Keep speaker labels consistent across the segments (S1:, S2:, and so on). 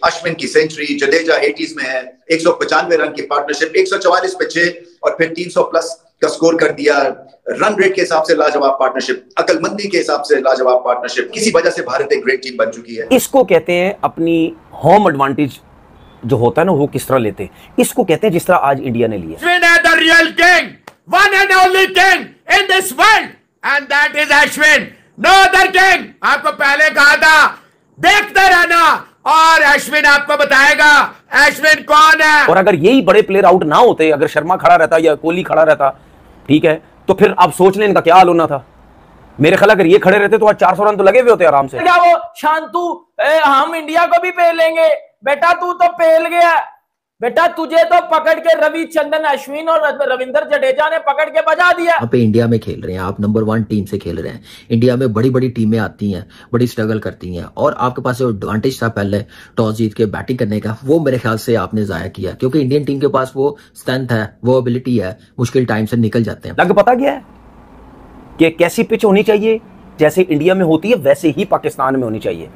S1: अश्विन की century, Jadeja 80s में है, 195 रन की पार्टनरशिप, 144 पे 6 और फिर 300 प्लस का स्कोर कर दिया। रन रेट के हिसाब से लाजवाब पार्टनरशिप, अकलमंदी के हिसाब से लाजवाब पार्टनरशिप। किसी वजह से भारत एक ग्रेट टीम बन चुकी है।
S2: इसको कहते हैं अपनी होम एडवांटेज जो होता है ना, वो किस तरह लेते हैं। इसको कहते हैं जिस तरह आज इंडिया ने लिया।
S3: Ashwin is the real king, one and only king in this world, and that is Ashwin, no other king। आपको पहले कहा था देखते रहना, और अश्विन आपको बताएगा अश्विन कौन है।
S2: और अगर यही बड़े प्लेयर आउट ना होते, अगर शर्मा खड़ा रहता या कोहली खड़ा रहता, ठीक है, तो फिर आप सोच लें इनका क्या हाल होना था। मेरे ख्याल अगर ये खड़े रहते तो आज 400 रन तो लगे हुए होते आराम से।
S4: क्या वो शांतु हम इंडिया को भी पेल लेंगे बेटा, तू तो पेल गया बेटा, तुझे तो पकड़ के रविचंद्रन अश्विन और रविंद्र जडेजा ने पकड़ के बजा दिया।
S5: आप इंडिया में खेल रहे हैं, आप नंबर 1 टीम से खेल रहे हैं। इंडिया में बड़ी बड़ी टीमें आती हैं, बड़ी स्ट्रगल करती हैं, और आपके पास जो एडवांटेज था पहले टॉस जीत के बैटिंग करने का, वो मेरे ख्याल से आपने जाया किया, क्योंकि इंडियन टीम के पास वो स्ट्रेंथ है, वो एबिलिटी है, मुश्किल टाइम से निकल जाते हैं।
S2: लग पता क्या है कि कैसी पिच होनी चाहिए, जैसे इंडिया में होती है वैसे ही पाकिस्तान में होनी चाहिए।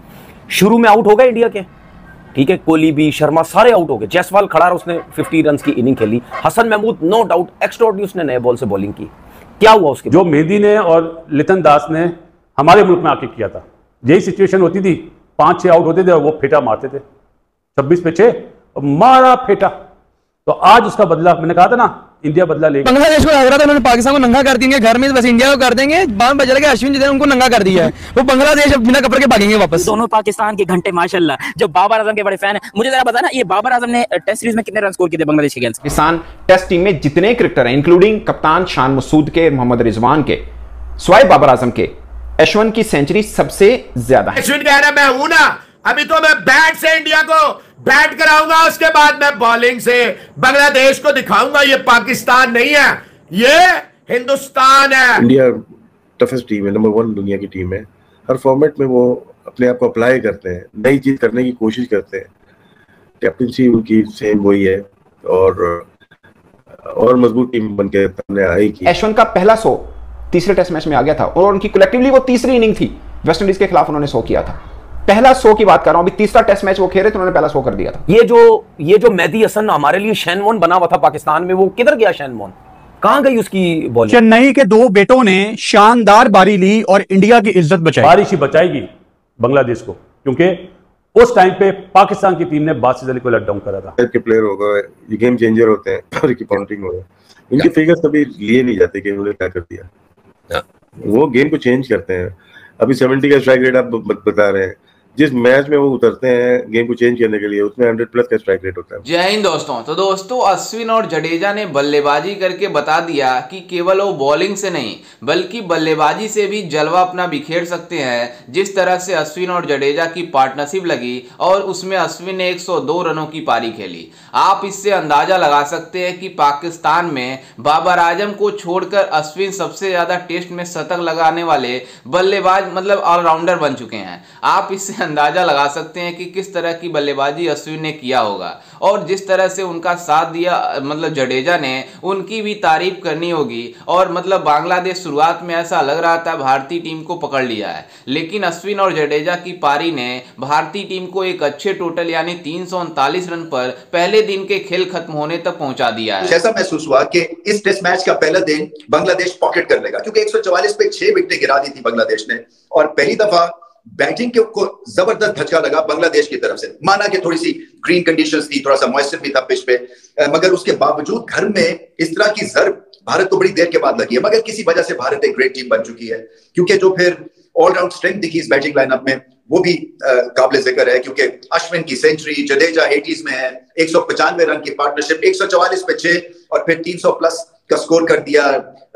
S2: शुरू में आउट हो गए इंडिया के, ठीक है, कोहली भी, शर्मा सारे आउट हो गए। जायसवाल खड़ा रहा, उसने 50 रन की इनिंग खेली। Hasan Mahmud no doubt extraordinary, उसने नए बॉल से बॉलिंग की। क्या हुआ उसके
S6: जो मेहदी ने और लितन दास ने हमारे मुल्क में आके किया था, यही सिचुएशन होती थी। 5-6 आउट होते थे और वो फेटा मारते थे, 26 पे 6 मारा फेटा। तो आज उसका बदला, मैंने कहा था ना, इंडिया बदला लेगा।
S4: बांग्लादेश को लग रहा था उन्होंने पाकिस्तान को नंगा कर देंगे, घर में बस इंडिया को कर देंगे। बाम बज लगे, अश्विन जिन्होंने उनको नंगा कर दिया है, वो बांग्लादेश अब बिना कपड़े के भागेंगे वापस।
S7: दोनों पाकिस्तान के घंटे माशाल्लाह। जो बाबर आजम के बड़े फैन है, मुझे जरा बताना, ये बाबर आजम ने टेस्ट सीरीज में कितने रन स्कोर किए थे बांग्लादेश के अगेंस्ट?
S8: पाकिस्तान टेस्ट टीम में जितने क्रिकेटर हैं, इंक्लूडिंग कप्तान शान मसूद के, मोहम्मद रिजवान के, स्वाय बाबर आजम के, अश्विन की सेंचुरी सबसे ज्यादा है।
S3: अश्विन कह रहा मैं हूं ना, अभी तो मैं बैट से इंडिया को बैट कराऊंगा, उसके बाद मैं बॉलिंग से बांग्लादेश को दिखाऊंगा ये पाकिस्तान नहीं है, ये हिंदुस्तान है।
S9: इंडिया टफेस्ट टीम है, नंबर 1 दुनिया की टीम है। हर फॉर्मेट में वो अपने आप को अप्लाई करते हैं, नई चीज करने की कोशिश करते हैं। कैप्टनसी उनकी सेम वही है, और मजबूत टीम बनके सामने आएगी।
S8: अश्विन का पहला 100 तीसरे टेस्ट मैच में आ गया था, और उनकी कलेक्टिवली वो तीसरी इनिंग थी, वेस्ट इंडीज के खिलाफ उन्होंने 100 किया था। पहला 100 की बात कर रहा हूं, अभी तीसरा टेस्ट मैच वो खेल रहे थे, उन्होंने पहला 100 कर दिया था।
S2: ये जो मेहदी हसन हमारे लिए शैनवॉन बना हुआ था पाकिस्तान में, वो किधर गया शैनवॉन? कहां गई उसकी बॉलिंग?
S10: चेन्नई के 2 बेटों ने शानदार बारी ली और इंडिया की इज्जत बचाई।
S6: बारिश ही बचाएगी बांग्लादेश को, क्योंकि उस टाइम पे पाकिस्तान की टीम ने बासित अली को लेट डाउन करा था।
S9: के प्लेयर होगा, ये गेम चेंजर होते हैं, और की काउंटिंग होगा। इनके फिगर्स कभी लिए नहीं जाते कि उन्होंने क्या कर दिया, वो गेम को चेंज करते हैं। अभी 70 का स्ट्राइक रेट आप बता रहे हैं, जिस मैच में वो उतरते हैं गेम को चेंज करने के लिए, उसमें 100 प्लस का स्ट्राइक रेट होता है।
S11: जय हिंद दोस्तों। तो दोस्तों, अश्विन और जडेजा ने बल्लेबाजी करके बता दिया कि केवल वो बॉलिंग से नहीं बल्कि बल्लेबाजी से भी जलवा अपना बिखेर सकते हैं। जिस तरह से अश्विन और जडेजा की पार्टनरशिप लगी और उसमें अश्विन ने 102 रनों की पारी खेली, आप इससे अंदाजा लगा सकते हैं कि पाकिस्तान में बाबर आजम को छोड़कर अश्विन सबसे ज्यादा टेस्ट में शतक लगाने वाले बल्लेबाज मतलब ऑलराउंडर बन चुके हैं। आप इससे अंदाजा लगा सकते हैं कि किस तरह की बल्लेबाजी अश्विन ने किया होगा, और जिस तरह से उनका साथ दिया मतलब जडेजा ने, उनकी भी तारीफ करनी होगी। और मतलब बांग्लादेश शुरुआत में ऐसा लग रहा था भारतीय टीम को पकड़ लिया है, लेकिन अश्विन और जडेजा की पारी ने भारतीय टीम को एक अच्छे टोटल यानी 339 रन पर पहले दिन के खेल खत्म होने तक पहुंचा दिया है।
S1: ऐसा महसूस हुआ कि इस टेस्ट मैच का पहला दिन बांग्लादेश पॉकेट कर लेगा, क्योंकि 144 पे 6 विकेटें गिरा दी थी बांग्लादेश ने, और पहली दफा बैटिंग के को जबरदस्त झटका लगा बांग्लादेश की तरफ से। माना कि थोड़ी सी ग्रीन कंडीशंस थी, थोड़ा सा मॉइस्चर भी था पिच पे, मगर उसके बावजूद घर में इस तरह की जरब भारत को बड़ी देर के बाद लगी है। मगर किसी वजह से भारत एक ग्रेट टीम बन चुकी है, क्योंकि जो फिर ऑलराउंड स्ट्रेंथ दिखी इस बैटिंग लाइनअप में, वो भी काबिल जिक्र है। क्योंकि अश्विन की सेंचुरी, जडेजा 80s में है, 195 रन की पार्टनरशिप, 144 पे 6 और फिर 300 प्लस का स्कोर कर दिया।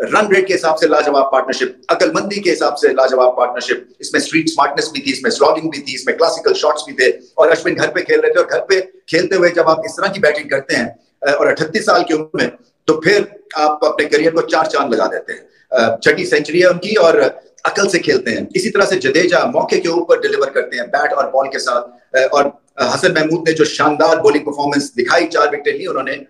S1: रन रेट के हिसाब से लाजवाब पार्टनरशिप, अकलमंदी के हिसाब से लाजवाब पार्टनरशिप, इसमें स्ट्रीट स्मार्टनेस भी थी, इसमें स्लॉगिंग भी थी, इसमें क्लासिकल शॉट्स भी थे। और अश्विन घर पे खेल रहे थे, और घर पे खेलते हुए जब आप इस तरह की बैटिंग करते हैं और 38 साल की उम्र में, तो फिर आप अपने करियर को 4 चांद लगा देते हैं। 6ठी सेंचुरी है उनकी, और अकल से खेलते हैं। इसी तरह से जडेजा मौके के ऊपर डिलीवर करते हैं बैट और बॉल के साथ। और हसन महमूद ने जो शानदार बॉलिंग परफॉर्मेंस दिखाई, 4 विकेट ली उन्होंने,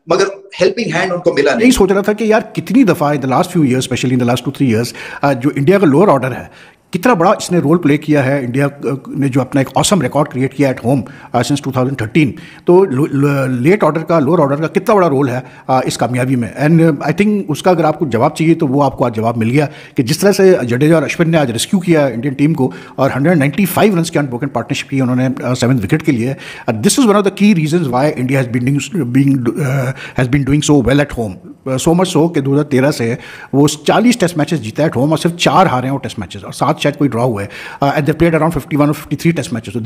S1: मगर हेल्पिंग हैंड उनको मिला नहीं।
S10: यही सोच रहा था कि यार कितनी दफा in the last few years, specially in the last 2-3 years, जो इंडिया का लोअर ऑर्डर है,
S12: कितना बड़ा इसने रोल प्ले किया है इंडिया ने जो अपना एक ऑसम रिकॉर्ड क्रिएट किया एट होम सिंस 2013। तो लेट ऑर्डर का, लोअर ऑर्डर का कितना बड़ा रोल है इस कामयाबी में। एंड आई थिंक उसका अगर आपको जवाब चाहिए तो वो आपको आज जवाब मिल गया कि जिस तरह से जडेजा और अश्विन ने आज रेस्क्यू किया इंडियन टीम को और 195 रन की अनब्रोकन पार्टनरशिप की उन्होंने 7th विकेट के लिए। This is one of the key reasons why India has been doing so well at home, so much so कि 2013 से वो 40 टेस्ट मैचेस जीता है एट होम और सिर्फ 4 हारे हैं वो टेस्ट मैचेस और 7 शायद कोई ड्रॉ हुआ है। एंड दे प्लेड अराउंड 51 और 53 टेस्ट मैचेस। तो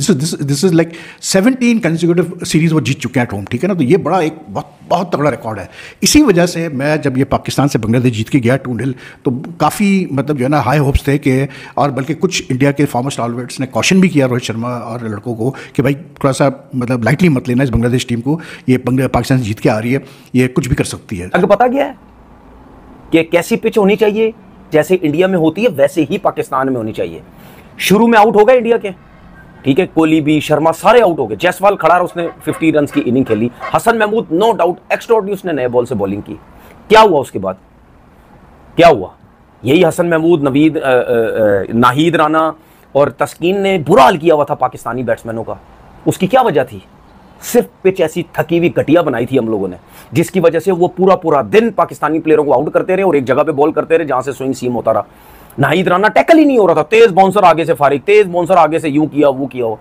S12: this is like 17 consecutive series वो जीत चुके हैं एट होम, ठीक है ना। तो ये बड़ा एक बहुत तगड़ा रिकॉर्ड है। इसी वजह से मैं जब ये पाकिस्तान से बांग्लादेश जीत के गया 2-0 तो काफ़ी मतलब जो है ना हाई होप्स थे कि, और बल्कि कुछ इंडिया के फॉर्मर स्टॉलवर्ड्स ने कॉशन भी किया रोहित शर्मा और लड़कों को कि भाई थोड़ा सा मतलब लाइटली मत लेना इस बांग्लादेश टीम को, ये पाकिस्तान से जीत के आ रही है, ये कुछ भी कर सकती है।
S2: अगर पता क्या है कि कैसी पिच होनी चाहिए, जैसे इंडिया में होती है वैसे ही पाकिस्तान में होनी चाहिए। शुरू में आउट हो गए इंडिया के, ठीक है, कोहली भी, शर्मा सारे आउट हो गए। जायसवाल खड़ा रहा, उसने 50 रन की इनिंग खेली। Hasan Mahmud no doubt extraordinary, उसने नए बॉल से बॉलिंग की। क्या हुआ उसके बाद, क्या हुआ? यही हसन महमूद, नाहिद राना और तस्कीन ने बुरा हाल किया हुआ था पाकिस्तानी बैट्समैनों का। उसकी क्या वजह थी? सिर्फ पिच ऐसी थकी हुई घटिया बनाई थी हम लोगों ने, जिसकी वजह से वो पूरा दिन पाकिस्तानी प्लेयरों को आउट करते रहे और एक जगह पे बॉल करते रहे जहां से स्विंग सीम होता रहा। नाहिद राना टैकल ही नहीं हो रहा था, तेज बाउंसर आगे से फारिग, तेज बाउंसर आगे से यूं किया वो किया।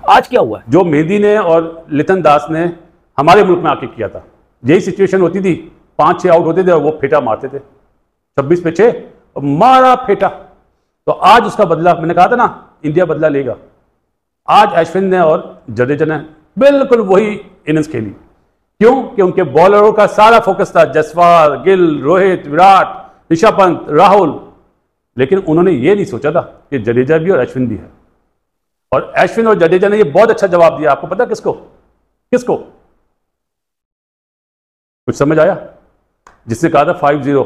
S2: आज क्या हुआ?
S6: जो मेहदी ने और लितन दास ने हमारे मुल्क में आके किया था, यही सिचुएशन होती थी। 5-6 आउट होते थे और वो फेटा मारते थे, 26 पे 6 मारा फेटा। तो आज उसका बदला, मैंने कहा था ना इंडिया बदला लेगा। आज अश्विन ने और जडेजा ने बिल्कुल वही इनिंग्स खेली। क्यों? कि उनके बॉलरों का सारा फोकस था जसवाल, गिल, रोहित, विराट, ऋषभ पंत, राहुल, लेकिन उन्होंने ये नहीं सोचा था कि जडेजा भी और अश्विन भी है। और अश्विन और जडेजा ने ये बहुत अच्छा जवाब दिया। आपको पता किसको? कुछ समझ आया? जिसने कहा था 5-0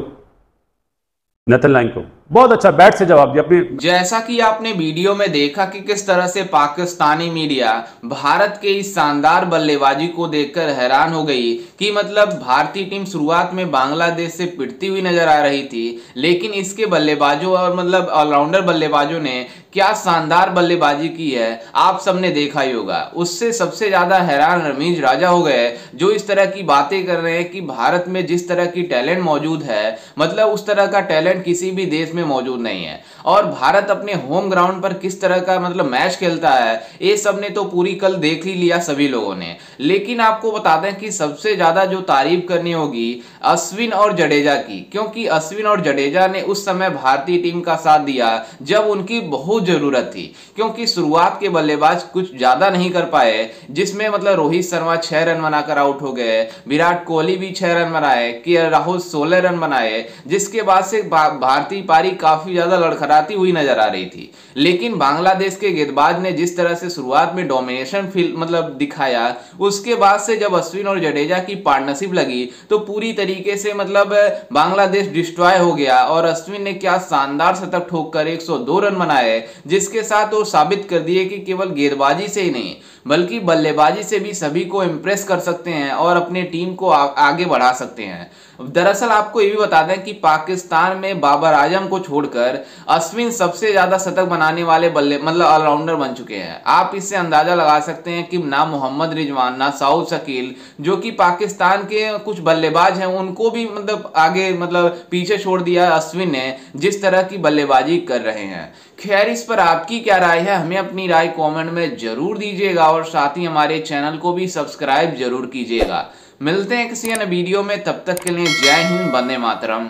S6: नेथन लाइन को, बहुत अच्छा बैट से जवाब दिया अपनी।
S11: जैसा कि आपने वीडियो में देखा कि किस तरह से पाकिस्तानी मीडिया भारत के इस शानदार बल्लेबाजी को देखकर हैरान हो गई कि मतलब भारतीय टीम शुरुआत में बांग्लादेश से पिटती हुई नजर आ रही थी, लेकिन इसके बल्लेबाजों और मतलब ऑलराउंडर बल्लेबाजों ने क्या शानदार बल्लेबाजी की है आप सबने देखा ही होगा। उससे सबसे ज्यादा हैरान रमीज राजा हो गए, जो इस तरह की बातें कर रहे हैं कि भारत में जिस तरह की टैलेंट मौजूद है, मतलब उस तरह का टैलेंट किसी भी देश में मौजूद नहीं है। और भारत अपने होम ग्राउंड पर किस तरह का मतलब मैच खेलता है, ये सब ने तो पूरी कल देख ही लिया सभी लोगों ने। लेकिन आपको बता दें कि सबसे ज्यादा जो तारीफ करनी होगी अश्विन और जडेजा की, क्योंकि अश्विन और जडेजा ने उस समय भारतीय टीम का साथ दिया जब उनकी बहुत जरूरत थी, क्योंकि शुरुआत के बल्लेबाज कुछ ज्यादा नहीं कर पाए, जिसमें मतलब रोहित शर्मा 6 रन बनाकर आउट हो गए, विराट कोहली भी 6 रन बनाए, के राहुल 16 रन बनाए, जिसके बाद से भारतीय पारी काफी ज्यादा लड़खड़ाती हुई नजर आ रही थी। लेकिन बांग्लादेश के गेंदबाज ने जिस तरह से शुरुआत में डोमिनेशन फील मतलब दिखाया, उसके बाद से जब अश्विन और जडेजा की पार्टनरशिप लगी तो पूरी तरीके से मतलब बांग्लादेश डिस्ट्रॉय हो गया। और अश्विन ने क्या शानदार शतक ठोककर 102 रन बनाए, जिसके साथ वो साबित कर दिए कि केवल गेंदबाजी से ही नहीं बल्कि बल्लेबाजी से भी सभी को इंप्रेस कर सकते हैं और अपने टीम को आगे बढ़ा सकते हैं। दरअसल आपको ये भी बता दें कि पाकिस्तान में बाबर आजम को छोड़कर अश्विन सबसे ज्यादा शतक बनाने वाले मतलब ऑलराउंडर बन चुके हैं। आप इससे अंदाजा लगा सकते हैं कि ना मोहम्मद रिजवान ना साउद शकील, जो कि पाकिस्तान के कुछ बल्लेबाज हैं, उनको भी मतलब आगे मतलब पीछे छोड़ दिया अश्विन ने, जिस तरह की बल्लेबाजी कर रहे हैं। खैर, इस पर आपकी क्या राय है, हमें अपनी राय कमेंट में जरूर दीजिएगा और साथ ही हमारे चैनल को भी सब्सक्राइब जरूर कीजिएगा। मिलते हैं किसी अन्य वीडियो में, तब तक के लिए जय हिंद, वंदे मातरम।